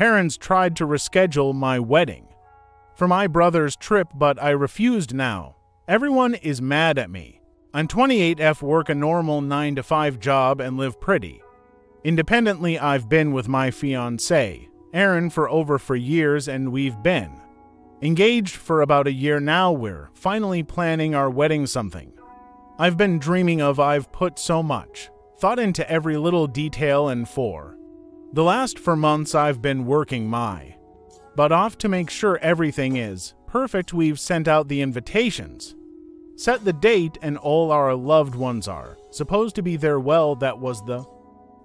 Parents tried to reschedule my wedding for my brother's trip, but I refused now. Everyone is mad at me. I'm 28F, work a normal 9-to-5 job, and live pretty independently. I've been with my fiancée, Erin, for over 4 years, and we've been engaged for about a year now. We're finally planning our wedding, something I've been dreaming of. I've put so much thought into every little detail, and for the last 4 months I've been working my butt off to make sure everything is perfect. We've sent out the invitations, set the date, and all our loved ones are supposed to be there. Well, that was the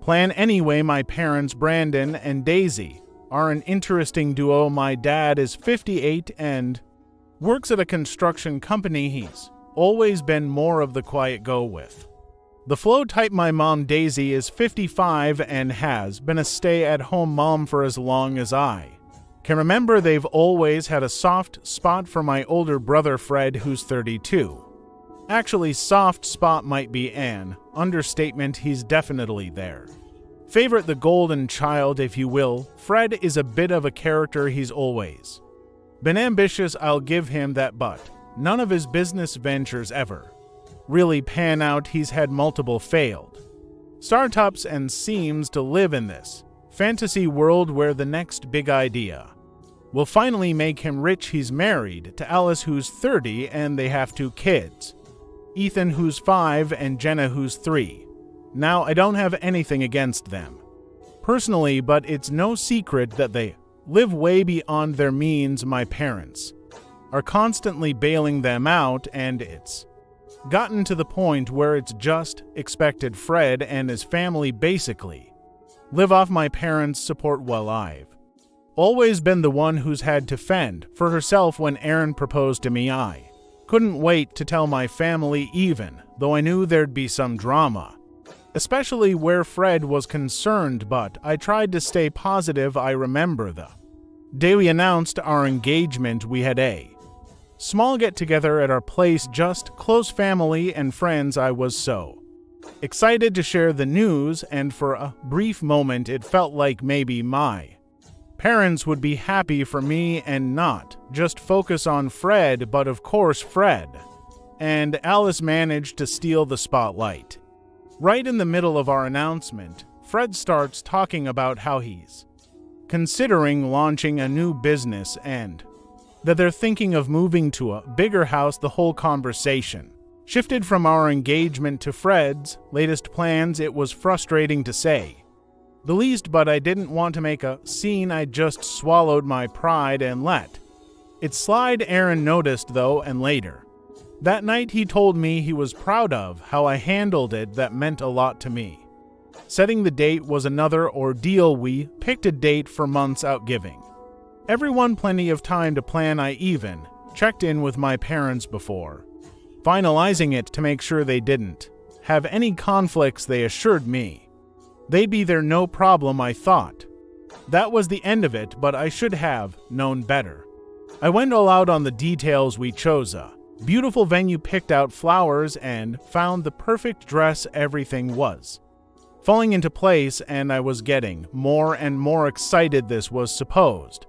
plan anyway. My parents, Brandon and Daisy, are an interesting duo. My dad is 58 and works at a construction company. He's always been more of the quiet, go with the flow type. My mom, Daisy, is 55 and has been a stay-at-home mom for as long as I can remember. They've always had a soft spot for my older brother, Fred, who's 32. Actually, soft spot might be an understatement. He's definitely their favorite, the golden child, if you will. Fred is a bit of a character. He's always been ambitious, I'll give him that, but none of his business ventures ever really pan out. He's had multiple failed startups and seems to live in this fantasy world where the next big idea will finally make him rich. He's married to Alice, who's 30, and they have 2 kids, Ethan, who's 5, and Jenna, who's 3. Now, I don't have anything against them personally, but it's no secret that they live way beyond their means. My parents are constantly bailing them out, and it's gotten to the point where it's just expected. Fred and his family basically live off my parents' support, while I've always been the one who's had to fend for herself. When Erin proposed to me, I couldn't wait to tell my family, even though I knew there'd be some drama, especially where Fred was concerned, but I tried to stay positive. I remember the day we announced our engagement, we had a small get-together at our place, just close family and friends. I was so excited to share the news, and for a brief moment it felt like maybe my parents would be happy for me and not just focus on Fred. But of course, Fred and Alice managed to steal the spotlight. Right in the middle of our announcement, Fred starts talking about how he's considering launching a new business and that they're thinking of moving to a bigger house. The whole conversation shifted from our engagement to Fred's latest plans. It was frustrating to say the least, but I didn't want to make a scene. I just swallowed my pride and let it slide. Erin noticed, though, and later that night he told me he was proud of how I handled it. That meant a lot to me. Setting the date was another ordeal. We picked a date for months out, giving everyone plenty of time to plan. I even checked in with my parents before finalizing it to make sure they didn't have any conflicts. They assured me they'd be there, no problem. I thought that was the end of it, but I should have known better. I went all out on the details. We chose a beautiful venue, picked out flowers, and found the perfect dress. Everything was falling into place, and I was getting more and more excited. This was supposed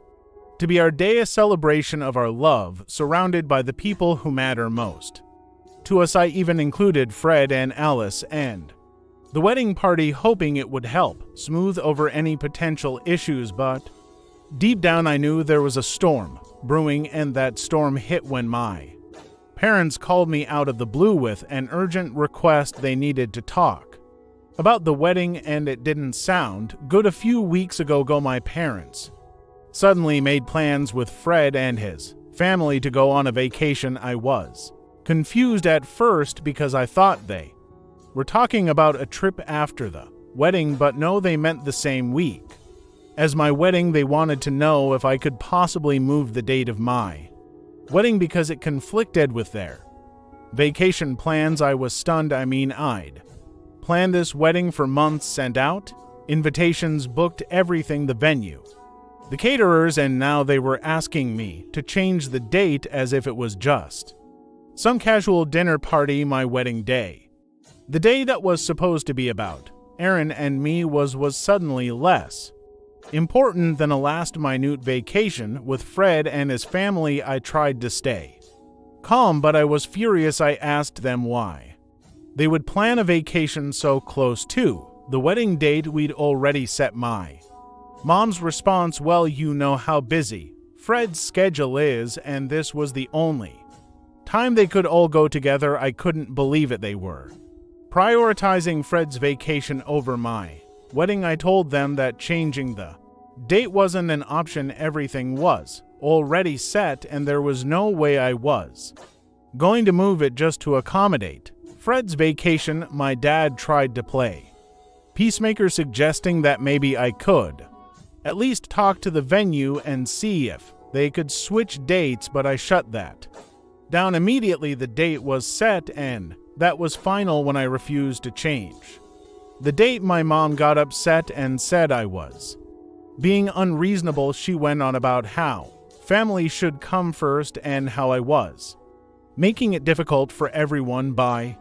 to be our day, a celebration of our love, surrounded by the people who matter most to us. I even included Fred and Alice and the wedding party, hoping it would help smooth over any potential issues, but deep down I knew there was a storm brewing, and that storm hit when my parents called me out of the blue with an urgent request. They needed to talk about the wedding, and it didn't sound good. A few weeks ago, my parents suddenly made plans with Fred and his family to go on a vacation. I was confused at first because I thought they were talking about a trip after the wedding, but no, they meant the same week as my wedding. They wanted to know if I could possibly move the date of my wedding because it conflicted with their vacation plans. I was stunned. I mean, I'd planned this wedding for months, sent out invitations, booked everything, the venue, the caterers, and now they were asking me to change the date as if it was just some casual dinner party. My wedding day, the day that was supposed to be about Erin and me, was suddenly less important than a last-minute vacation with Fred and his family. I tried to stay calm, but I was furious. I asked them why they would plan a vacation so close to the wedding date we'd already set. My mom's response, well, you know how busy Fred's schedule is, and this was the only time they could all go together. I couldn't believe it. They were prioritizing Fred's vacation over my wedding. I told them that changing the date wasn't an option. Everything was already set, and there was no way I was going to move it just to accommodate Fred's vacation. My dad tried to play peacemaker, suggesting that maybe I could at least talk to the venue and see if they could switch dates, but I shut that down immediately. The date was set, and that was final when I refused to change the date. My mom got upset and said I was being unreasonable. She went on about how family should come first and how I was making it difficult for everyone by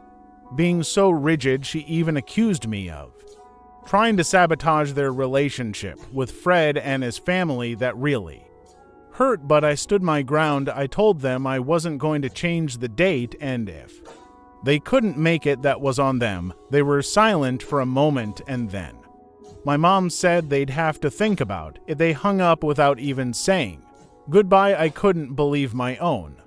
being so rigid. She even accused me of trying to sabotage their relationship with Fred and his family. That really hurt, but I stood my ground. I told them I wasn't going to change the date, and if they couldn't make it, that was on them. They were silent for a moment, and then my mom said they'd have to think about it. They hung up without even saying goodbye. I couldn't believe my own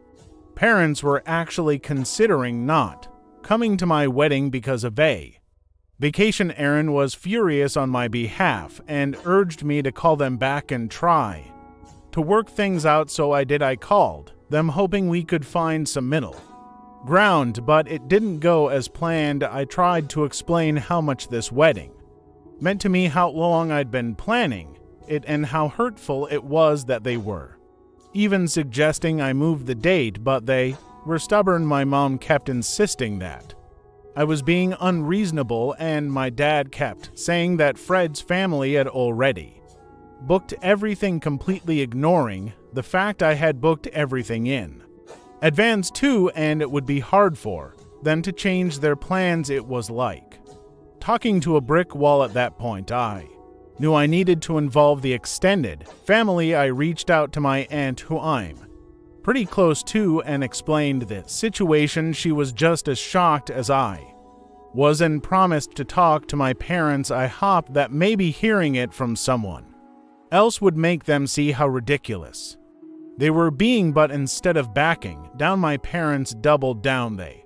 parents were actually considering not coming to my wedding because of a vacation. Aaron was furious on my behalf and urged me to call them back and try to work things out, so I did. I called them hoping we could find some middle ground, but it didn't go as planned. I tried to explain how much this wedding meant to me, how long I'd been planning it, and how hurtful it was that they were even suggesting I move the date, but they were stubborn. My mom kept insisting that I was being unreasonable, and my dad kept saying that Fred's family had already booked everything, completely ignoring the fact I had booked everything in advance too, and it would be hard for them to change their plans. It was like talking to a brick wall. At that point, I knew I needed to involve the extended family. I reached out to my aunt, who I'm pretty close to, and explained the situation. She was just as shocked as I was and promised to talk to my parents. I hoped that maybe hearing it from someone else would make them see how ridiculous they were being, but instead of backing down, my parents doubled down. They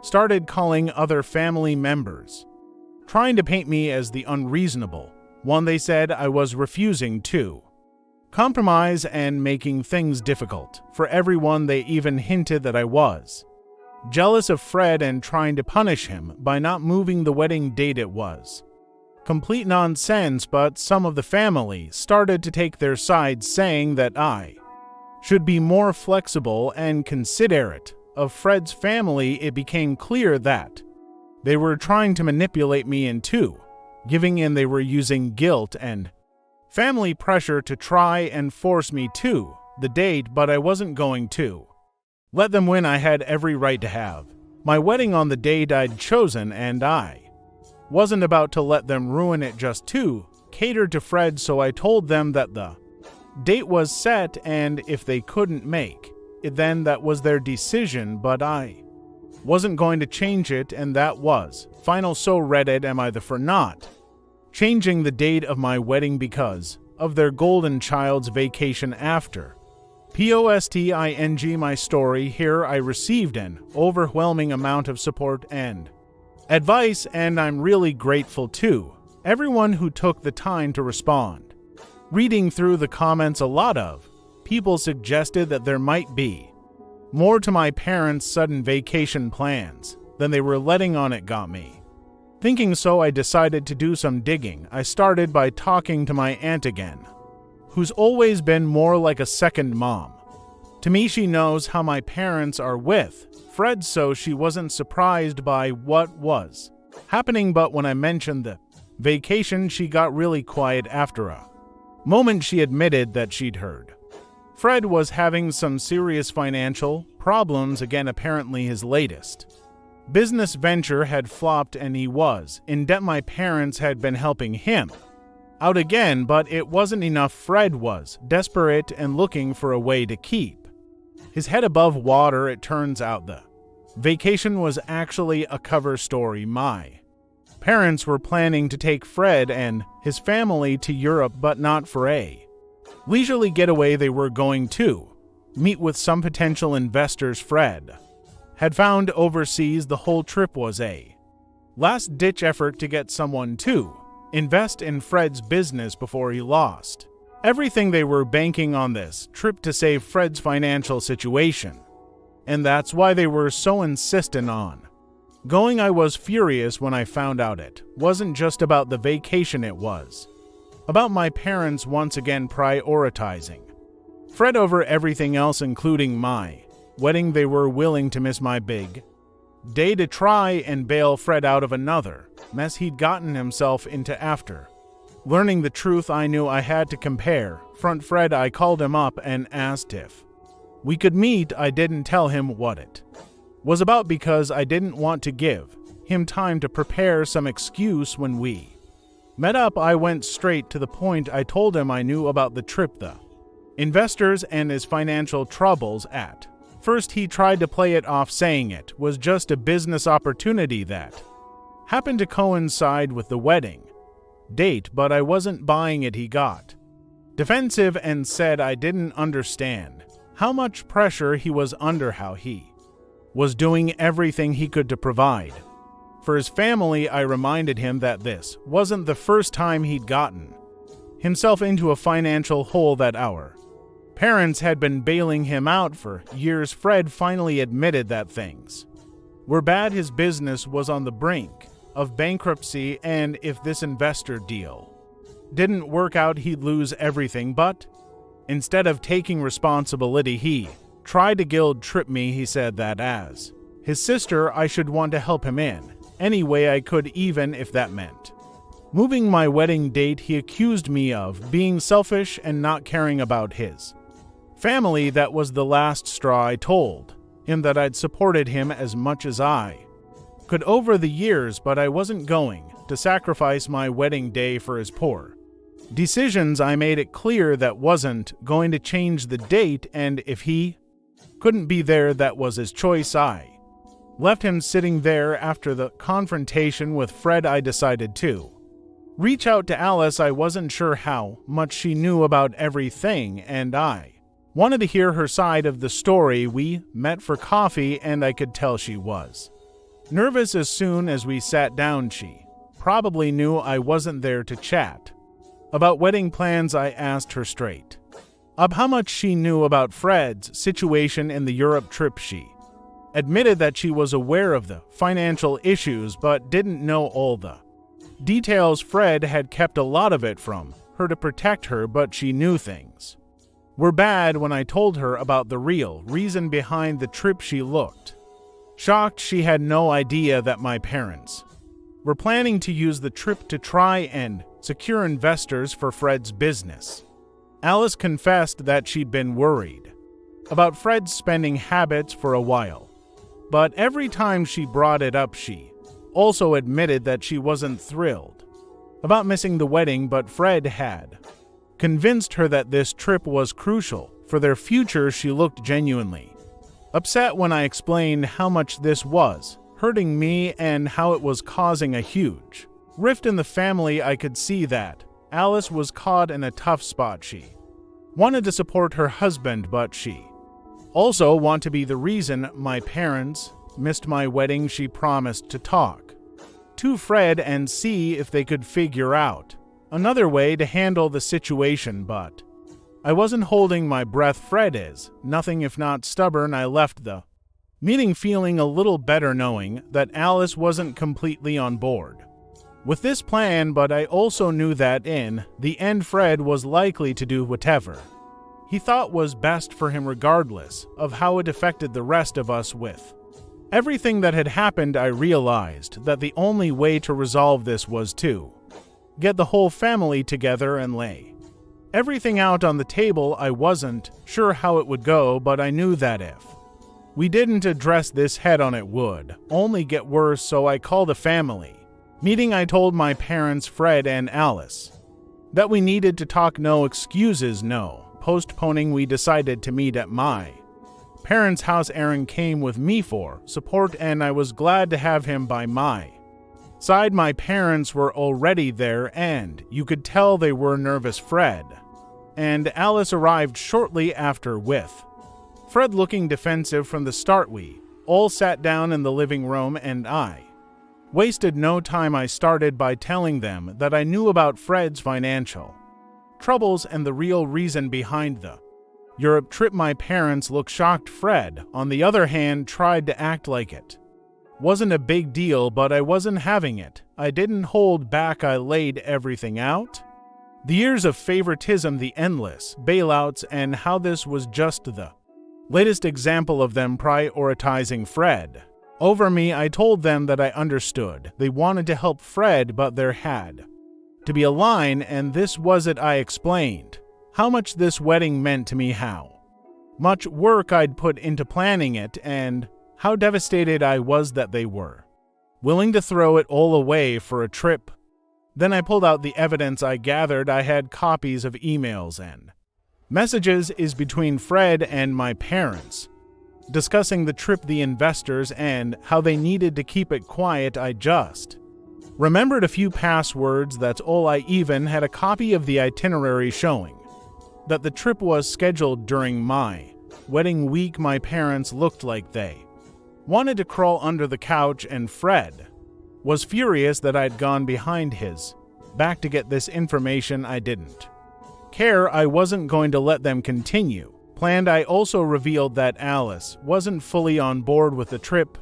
started calling other family members, trying to paint me as the unreasonable one. They said I was refusing to compromise and making things difficult for everyone. They even hinted that I was jealous of Fred and trying to punish him by not moving the wedding date. It was complete nonsense, but some of the family started to take their side, saying that I should be more flexible and considerate of Fred's family. It became clear that they were trying to manipulate me into giving in. They were using guilt and family pressure to try and force me to the date, but I wasn't going to let them win. I had every right to have my wedding on the date I'd chosen, and I wasn't about to let them ruin it just to cater to Fred. So I told them that the date was set, and if they couldn't make it, then that was their decision, but I wasn't going to change it, and that was final. So Reddit, am I the for not changing the date of my wedding because of their golden child's vacation after posting my story here? I received an overwhelming amount of support and advice, and I'm really grateful to everyone who took the time to respond. Reading through the comments, a lot of people suggested that there might be more to my parents' sudden vacation plans than they were letting on. It got me thinking, so I decided to do some digging. I started by talking to my aunt again, who's always been more like a second mom to me. She knows how my parents are with Fred, so she wasn't surprised by what was happening, but when I mentioned the vacation, she got really quiet. After a moment, she admitted that she'd heard Fred was having some serious financial problems again. Apparently his latest business venture had flopped and he was in debt. My parents had been helping him out again, but it wasn't enough. Fred was desperate and looking for a way to keep his head above water. It turns out the vacation was actually a cover story. My parents were planning to take Fred and his family to Europe, but not for a leisurely getaway. They were going to meet with some potential investors Fred had found overseas. The whole trip was a last-ditch effort to get someone to invest in Fred's business before he lost everything. They were banking on this trip to save Fred's financial situation, and that's why they were so insistent on going. I was furious when I found out it wasn't just about the vacation, it was about my parents once again prioritizing Fred over everything else, including my wedding. They were willing to miss my big day to try and bail Fred out of another mess he'd gotten himself into. After learning the truth, I knew I had to confront Fred. I called him up and asked if we could meet. I didn't tell him what it was about because I didn't want to give him time to prepare some excuse. When we met up, I went straight to the point. I told him I knew about the trip, the investors, and his financial troubles. At first, he tried to play it off, saying it was just a business opportunity that happened to coincide with the wedding date, but I wasn't buying it. He got defensive and said I didn't understand how much pressure he was under, how he was doing everything he could to provide for his family. I reminded him that this wasn't the first time he'd gotten himself into a financial hole, that our parents had been bailing him out for years. Fred finally admitted that things were bad. His business was on the brink of bankruptcy, and if this investor deal didn't work out, he'd lose everything. But instead of taking responsibility, he tried to guilt-trip me. He said that as his sister, I should want to help him in any way I could, even if that meant moving my wedding date. He accused me of being selfish and not caring about his family. That was the last straw. I told him that I'd supported him as much as I could over the years, but I wasn't going to sacrifice my wedding day for his poor decisions. I made it clear that wasn't going to change the date, and if he couldn't be there, that was his choice. I left him sitting there. After the confrontation with Fred, I decided to reach out to Alice. I wasn't sure how much she knew about everything, and I wanted to hear her side of the story. We met for coffee, and I could tell she was nervous. As soon as we sat down, she probably knew I wasn't there to chat about wedding plans. I asked her straight up how much she knew about Fred's situation in the Europe trip. She admitted that she was aware of the financial issues, but didn't know all the details. Fred had kept a lot of it from her to protect her, but she knew things were bad. When I told her about the real reason behind the trip, she looked shocked. She had no idea that my parents were planning to use the trip to try and secure investors for Fred's business. Alice confessed that she'd been worried about Fred's spending habits for a while, but every time she brought it up, she also admitted that she wasn't thrilled about missing the wedding. But Fred had convinced her that this trip was crucial for their future. She looked genuinely upset when I explained how much this was hurting me and how it was causing a huge rift in the family. I could see that Alice was caught in a tough spot. She wanted to support her husband, but she also wanted to be the reason my parents missed my wedding. She promised to talk to Fred and see if they could figure out another way to handle the situation, but I wasn't holding my breath. Fred is nothing if not stubborn. I left the meeting feeling a little better, knowing that Alice wasn't completely on board with this plan, but I also knew that in the end Fred was likely to do whatever he thought was best for him, regardless of how it affected the rest of us. With everything that had happened, I realized that the only way to resolve this was to get the whole family together and lay everything out on the table. I wasn't sure how it would go, but I knew that if we didn't address this head-on, it would only get worse. So I called a family meeting. I told my parents, Fred and Alice That we needed to talk, no excuses, no postponing. We decided to meet at my parents' house. Aaron came with me for support, and I was glad to have him by my side. My parents were already there, and you could tell they were nervous. Fred and Alice arrived shortly after, with Fred looking defensive from the start. We all sat down in the living room, and I wasted no time. I started by telling them that I knew about Fred's financial troubles and the real reason behind the Europe trip. My parents looked shocked. Fred, on the other hand, tried to act like it wasn't a big deal, but I wasn't having it. I didn't hold back. I laid everything out. The years of favoritism, the endless bailouts, and how this was just the latest example of them prioritizing Fred over me. I told them that I understood they wanted to help Fred, but there had to be a line, and this was it. I explained how much this wedding meant to me, how much work I'd put into planning it, and how devastated I was that they were willing to throw it all away for a trip. Then I pulled out the evidence I gathered. I had copies of emails and messages between Fred and my parents discussing the trip, the investors, and how they needed to keep it quiet. I just remembered a few passwords, that's all. I even had a copy of the itinerary showing that the trip was scheduled during my wedding week. My parents looked like they wanted to crawl under the couch, and Fred was furious that I'd gone behind his back to get this information. I didn't care. I wasn't going to let them continue planned. I also revealed that Alice wasn't fully on board with the trip,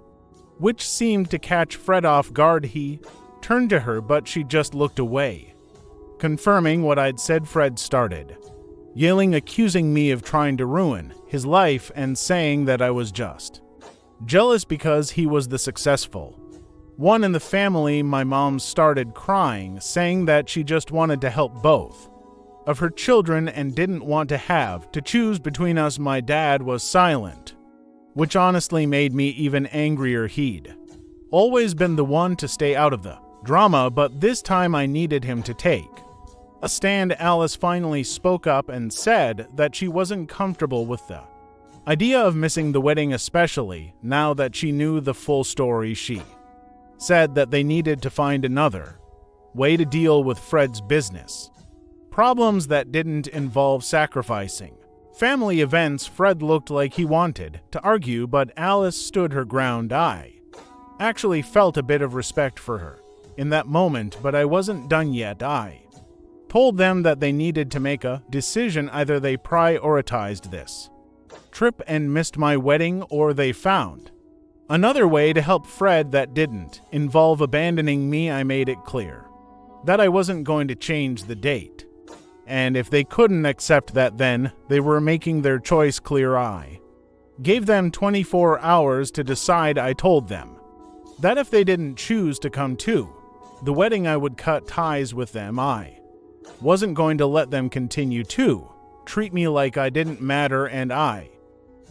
which seemed to catch Fred off guard. He turned to her, but she just looked away. Confirming what I'd said, Fred started yelling, accusing me of trying to ruin his life and saying that I was just jealous because he was the successful one in the family. My mom started crying, saying that she just wanted to help both of her children and didn't want to have to choose between us. My dad was silent, which honestly made me even angrier. He'd always been the one to stay out of the drama, but this time I needed him to take a stand. Alice finally spoke up and said that she wasn't comfortable with the idea of missing the wedding, especially now that she knew the full story. She said that they needed to find another way to deal with Fred's business problems that didn't involve sacrificing family events. Fred looked like he wanted to argue, but Alice stood her ground. I actually felt a bit of respect for her in that moment, but I wasn't done yet. I told them that they needed to make a decision. Either they prioritized this trip and missed my wedding, or they found another way to help Fred that didn't involve abandoning me. I made it clear that I wasn't going to change the date, and if they couldn't accept that, then they were making their choice clear. I gave them 24 hours to decide. I told them that if they didn't choose to come to the wedding, I would cut ties with them. I wasn't going to let them continue to treat me like I didn't matter, and I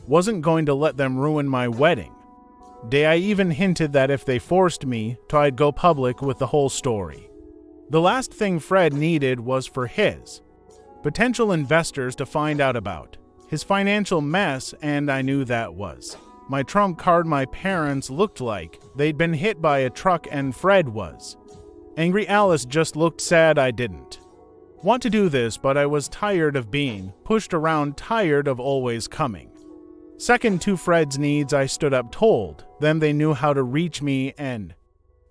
wasn't going to let them ruin my wedding day. I even hinted that if they forced me to, I'd go public with the whole story. The last thing Fred needed was for his potential investors to find out about his financial mess, and I knew that was my trump card. My parents looked like they'd been hit by a truck, and Fred was angry. Alice just looked sad. I didn't want to do this, but I was tired of being pushed around, tired of always coming second to Fred's needs. I stood up, told them they knew how to reach me, and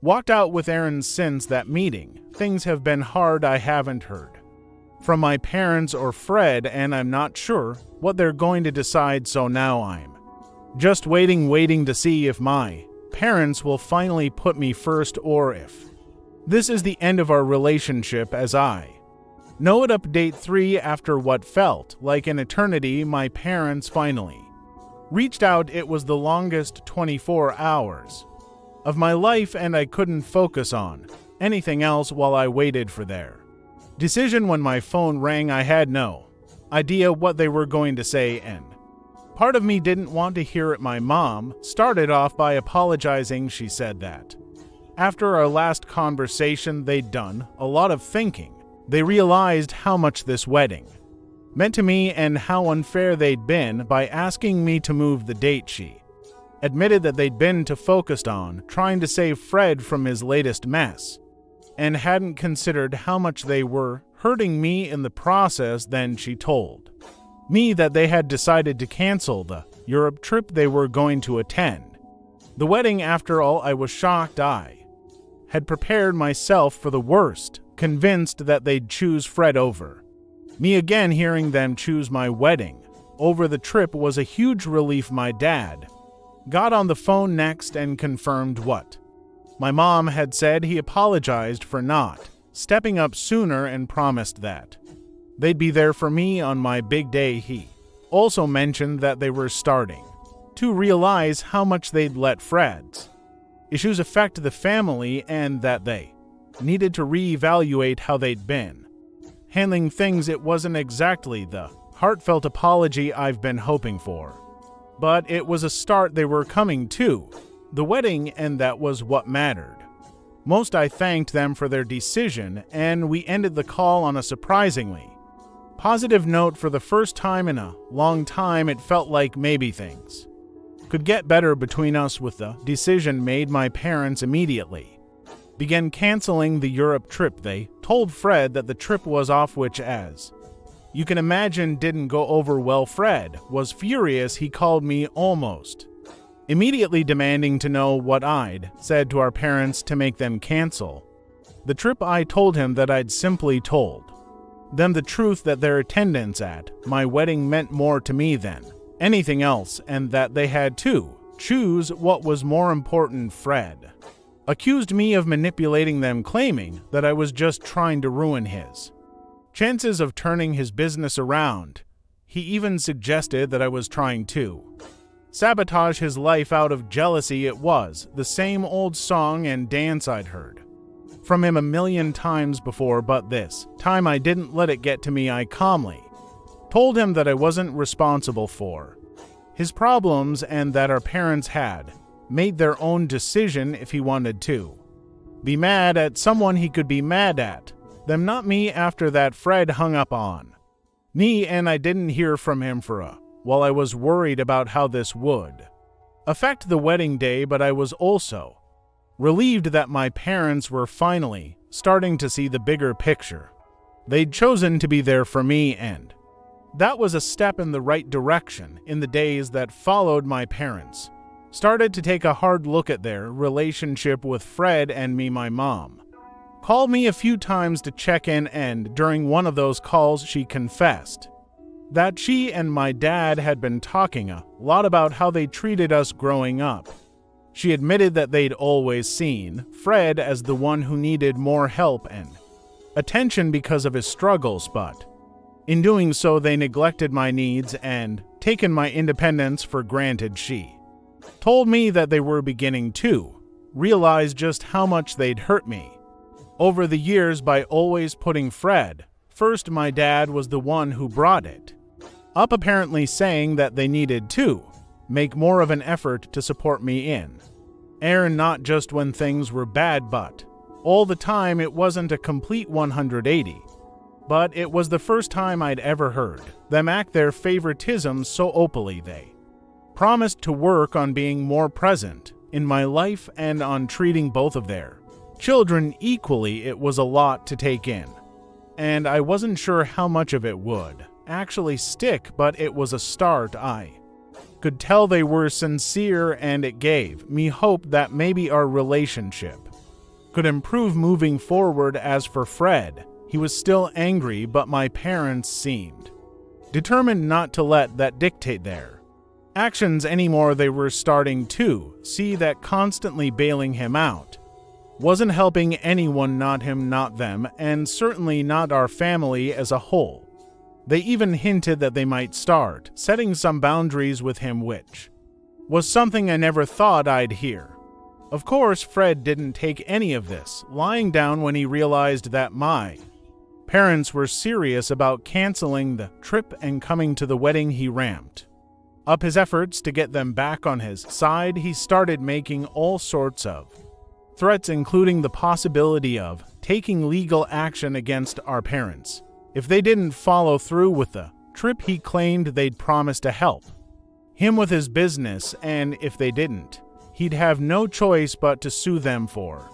walked out with Aaron. Since that meeting, things have been hard. I haven't heard from my parents or Fred, and I'm not sure what they're going to decide, so now I'm just waiting to see if my parents will finally put me first, or if this is the end of our relationship. As I know it, update 3, after what felt like an eternity, my parents finally reached out. It was the longest 24 hours of my life, and I couldn't focus on anything else while I waited for their decision. When my phone rang, I had no idea what they were going to say, and part of me didn't want to hear it. My mom started off by apologizing. She said that after our last conversation, they'd done a lot of thinking They realized how much this wedding meant to me and how unfair they'd been by asking me to move the date. She admitted that they'd been too focused on trying to save Fred from his latest mess and hadn't considered how much they were hurting me in the process. Then she told me that they had decided to cancel the Europe trip they were going to attend. The wedding, after all. I was shocked. I had prepared myself for the worst, convinced that they'd choose Fred over me. Again, hearing them choose my wedding over the trip was a huge relief. My dad got on the phone next and confirmed what my mom had said. He apologized for not stepping up sooner and promised that they'd be there for me on my big day. He also mentioned that they were starting to realize how much they'd let Fred's issues affect the family and that they needed to reevaluate how they'd been handling things. It wasn't exactly the heartfelt apology I've been hoping for, but it was a start. They were coming to the wedding, and that was what mattered most. I thanked them for their decision, and we ended the call on a surprisingly positive note. For the first time in a long time, it felt like maybe things could get better between us. With the decision made, my parents immediately began canceling the Europe trip. They told Fred that the trip was off, which, as you can imagine, didn't go over well. Fred was furious. He called me almost immediately, demanding to know what I'd said to our parents to make them cancel the trip. I told him that I'd simply told them the truth, that their attendance at my wedding meant more to me than anything else, and that they had to choose what was more important. Fred accused me of manipulating them, claiming that I was just trying to ruin his chances of turning his business around. He even suggested that I was trying to sabotage his life out of jealousy. It was the same old song and dance I'd heard from him a million times before, but this time I didn't let it get to me. I calmly told him that I wasn't responsible for his problems and that our parents had made their own decision. If he wanted to be mad at someone, he could be mad at them, not me. After that, Fred hung up on me, and I didn't hear from him for a while. I was worried about how this would affect the wedding day, but I was also relieved that my parents were finally starting to see the bigger picture. They'd chosen to be there for me, and that was a step in the right direction. In the days that followed, my parents started to take a hard look at their relationship with Fred and me. My mom called me a few times to check in, and during one of those calls, she confessed that she and my dad had been talking a lot about how they treated us growing up. She admitted that they'd always seen Fred as the one who needed more help and attention because of his struggles, but in doing so, they neglected my needs and taken my independence for granted. She told me that they were beginning to realize just how much they'd hurt me over the years by always putting Fred first. My dad was the one who brought it up, apparently saying that they needed to make more of an effort to support me in Aaron, not just when things were bad, but all the time. It wasn't a complete 180, but it was the first time I'd ever heard them act their favoritism so openly. They promised to work on being more present in my life and on treating both of their children equally. It was a lot to take in, and I wasn't sure how much of it would actually stick, but it was a start. I could tell they were sincere, and it gave me hope that maybe our relationship could improve moving forward. As for Fred, he was still angry, but my parents seemed determined not to let that dictate their actions anymore. They were starting to see that constantly bailing him out wasn't helping anyone, not him, not them, and certainly not our family as a whole. They even hinted that they might start setting some boundaries with him, which was something I never thought I'd hear. Of course, Fred didn't take any of this lying down when he realized that my parents were serious about canceling the trip and coming to the wedding. He ramped up his efforts to get them back on his side. He started making all sorts of threats, including the possibility of taking legal action against our parents if they didn't follow through with the trip he claimed they'd promised to help him with his business, and if they didn't, he'd have no choice but to sue them for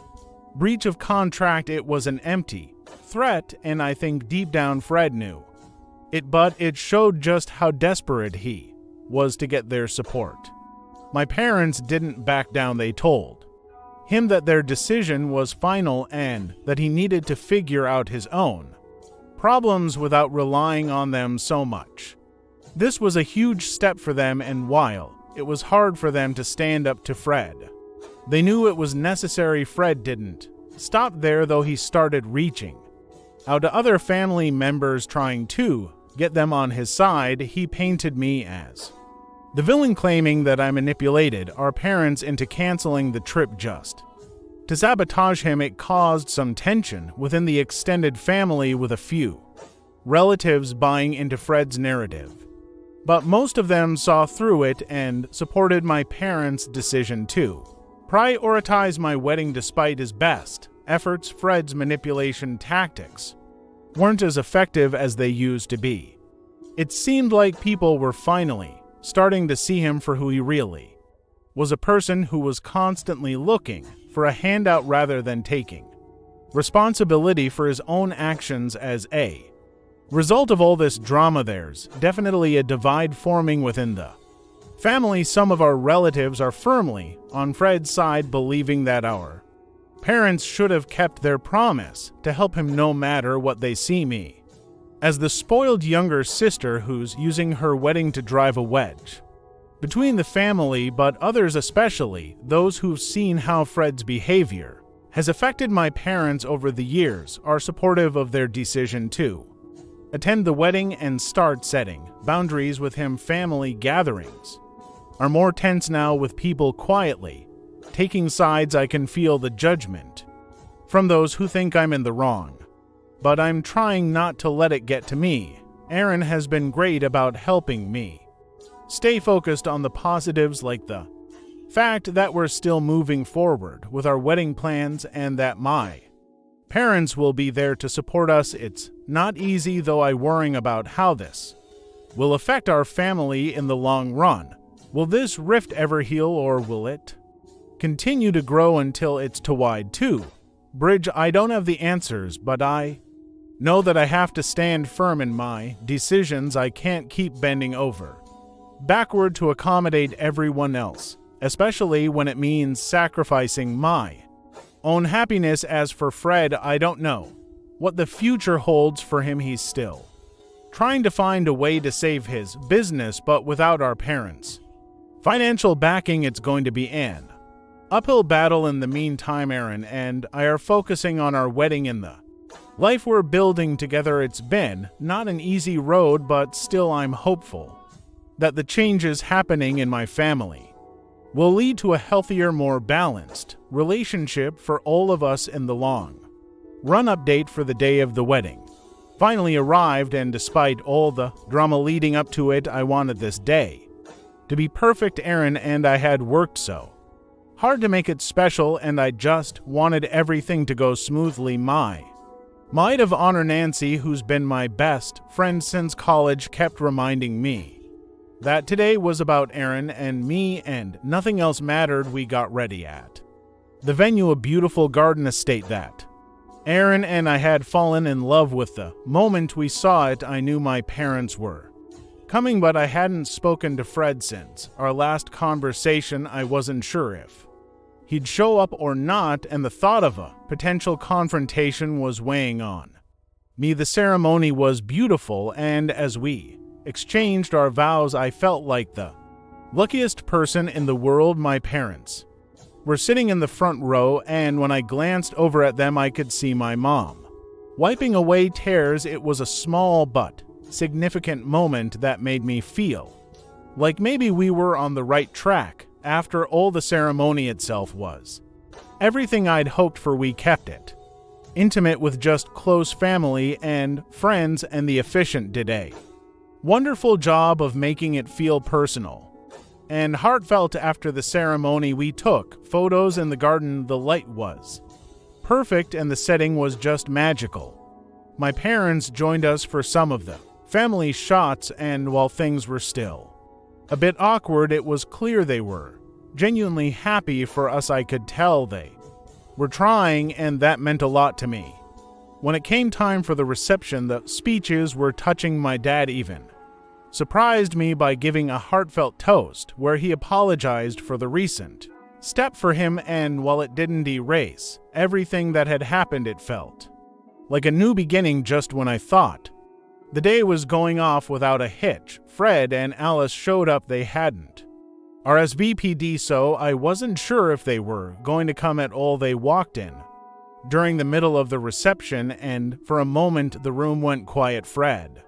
breach of contract. It was an empty threat, and I think deep down Fred knew it, but it showed just how desperate he was to get their support. My parents didn't back down. They told him that their decision was final and that he needed to figure out his own problems without relying on them so much. This was a huge step for them, and while it was hard for them to stand up to Fred, they knew it was necessary. Fred didn't stop there, though. He started reaching out to other family members, trying to get them on his side. He painted me as the villain, claiming that I manipulated our parents into canceling the trip just to sabotage him. It caused some tension within the extended family, with a few relatives buying into Fred's narrative. But most of them saw through it and supported my parents' decision to prioritize my wedding despite his best efforts. Fred's manipulation tactics weren't as effective as they used to be. It seemed like people were finally starting to see him for who he really was, a person who was constantly looking for a handout rather than taking responsibility for his own actions. As a result of all this drama, there's definitely a divide forming within the family. Some of our relatives are firmly on Fred's side, believing that our parents should have kept their promise to help him no matter what. They see me as the spoiled younger sister who's using her wedding to drive a wedge between the family, but others, especially those who've seen how Fred's behavior has affected my parents over the years, are supportive of their decision to attend the wedding and start setting boundaries with him. Family gatherings are more tense now, with people quietly taking sides. I can feel the judgment from those who think I'm in the wrong, but I'm trying not to let it get to me. Aaron has been great about helping me stay focused on the positives, like the fact that we're still moving forward with our wedding plans and that my parents will be there to support us. It's not easy, though. I worry about how this will affect our family in the long run. Will this rift ever heal, or will it continue to grow until it's too wide to bridge? I don't have the answers, but I know that I have to stand firm in my decisions. I can't keep bending over backward to accommodate everyone else, especially when it means sacrificing my own happiness. As for Fred, I don't know what the future holds for him. He's still trying to find a way to save his business, but without our parents' financial backing, it's going to be an uphill battle. In the meantime, Aaron and I are focusing on our wedding and the life we're building together. It's been not an easy road, but still I'm hopeful that the changes happening in my family will lead to a healthier, more balanced relationship for all of us in the long run. Update for the day of the wedding finally arrived, and despite all the drama leading up to it, I wanted this day to be perfect. Aaron and I had worked so hard to make it special, and I just wanted everything to go smoothly. My maid of honor, Nancy, who's been my best friend since college, kept reminding me that today was about Aaron and me and nothing else mattered. We got ready at the venue, a beautiful garden estate that Aaron and I had fallen in love with. The moment we saw it, I knew my parents were coming, but I hadn't spoken to Fred since our last conversation. I wasn't sure if he'd show up or not, and the thought of a potential confrontation was weighing on me. The ceremony was beautiful, and as we exchanged our vows, I felt like the luckiest person in the world. My parents were sitting in the front row, and when I glanced over at them, I could see my mom wiping away tears. It was a small but significant moment that made me feel like maybe we were on the right track. After all, the ceremony itself was everything I'd hoped for. We kept it intimate with just close family and friends, and the officiant did a wonderful job of making it feel personal and heartfelt. After the ceremony, we took photos in the garden. The light was perfect and the setting was just magical. My parents joined us for some of the family shots, and while things were still a bit awkward, it was clear they were genuinely happy for us. I could tell they were trying, and that meant a lot to me. When it came time for the reception, the speeches were touching. My dad even surprised me by giving a heartfelt toast where he apologized for the recent step for him, and while it didn't erase everything that had happened, it felt like a new beginning. Just when I thought the day was going off without a hitch, Fred and Alice showed up. They hadn't RSVP'd, so I wasn't sure if they were going to come at all. They walked in during the middle of the reception, and for a moment the room went quiet. Fred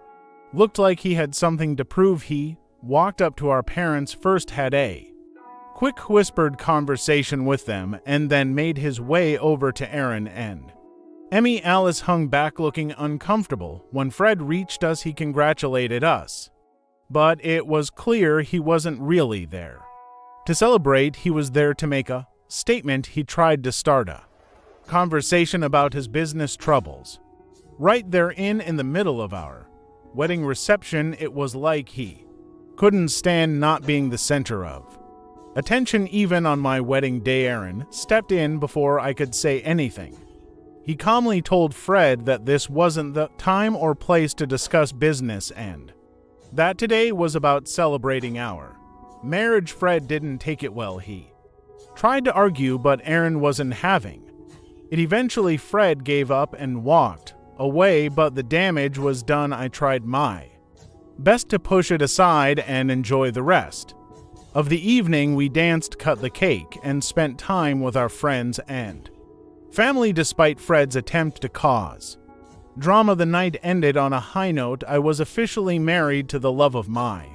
looked like he had something to prove. He walked up to our parents first, had a quick whispered conversation with them, and then made his way over to Aaron and Emmy. Alice hung back looking uncomfortable. When Fred reached us, he congratulated us, but it was clear he wasn't really there to celebrate. He was there to make a statement. He tried to start a conversation about his business troubles right there in the middle of our wedding reception. It was like he couldn't stand not being the center of attention. Even on my wedding day, Aaron stepped in before I could say anything. He calmly told Fred that this wasn't the time or place to discuss business and that today was about celebrating our marriage. Fred didn't take it well. He tried to argue, but Aaron wasn't having it. Eventually, Fred gave up and walked away, but the damage was done. I tried my best to push it aside and enjoy the rest of the evening. We danced, cut the cake, and spent time with our friends and family. Despite Fred's attempt to cause drama, the night ended on a high note. I was officially married to the love of my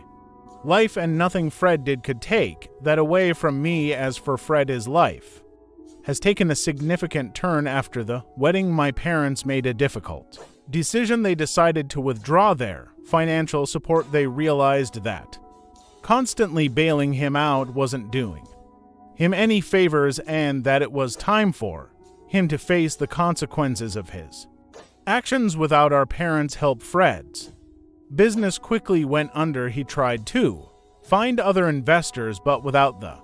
life, and nothing Fred did could take that away from me. As for Fred, his life has taken a significant turn after the wedding. My parents made a difficult decision. They decided to withdraw their financial support. They realized that constantly bailing him out wasn't doing him any favors, and that it was time for him to face the consequences of his actions. Without our parents' help, Fred's business quickly went under. He tried to find other investors, but without the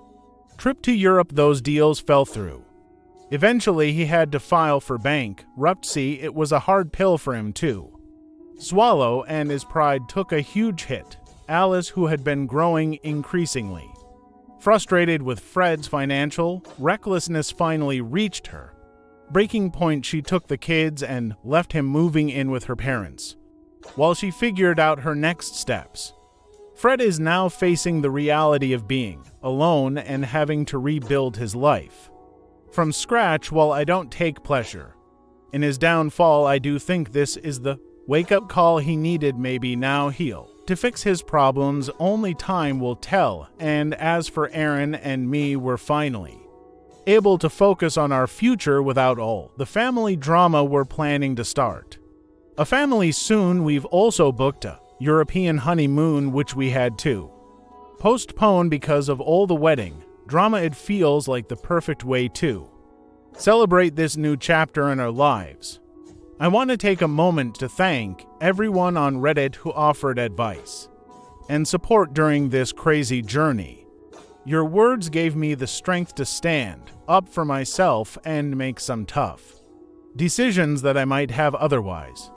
trip to Europe, those deals fell through. Eventually, he had to file for bankruptcy. It was a hard pill for him to swallow, and his pride took a huge hit. Alice, who had been growing increasingly frustrated with Fred's financial recklessness, finally reached her breaking point. She took the kids and left him, moving in with her parents while she figured out her next steps. Fred is now facing the reality of being alone and having to rebuild his life from scratch. While I don't take pleasure in his downfall, I do think this is the wake-up call he needed. Maybe now he'll to fix his problems. Only time will tell. And as for Aaron and me, we're finally able to focus on our future without all the family drama. We're planning to start a family soon. We've also booked a European honeymoon, which we had to postpone because of all the wedding drama. It feels like the perfect way to celebrate this new chapter in our lives. I want to take a moment to thank everyone on Reddit who offered advice and support during this crazy journey. Your words gave me the strength to stand up for myself and make some tough decisions that I might have otherwise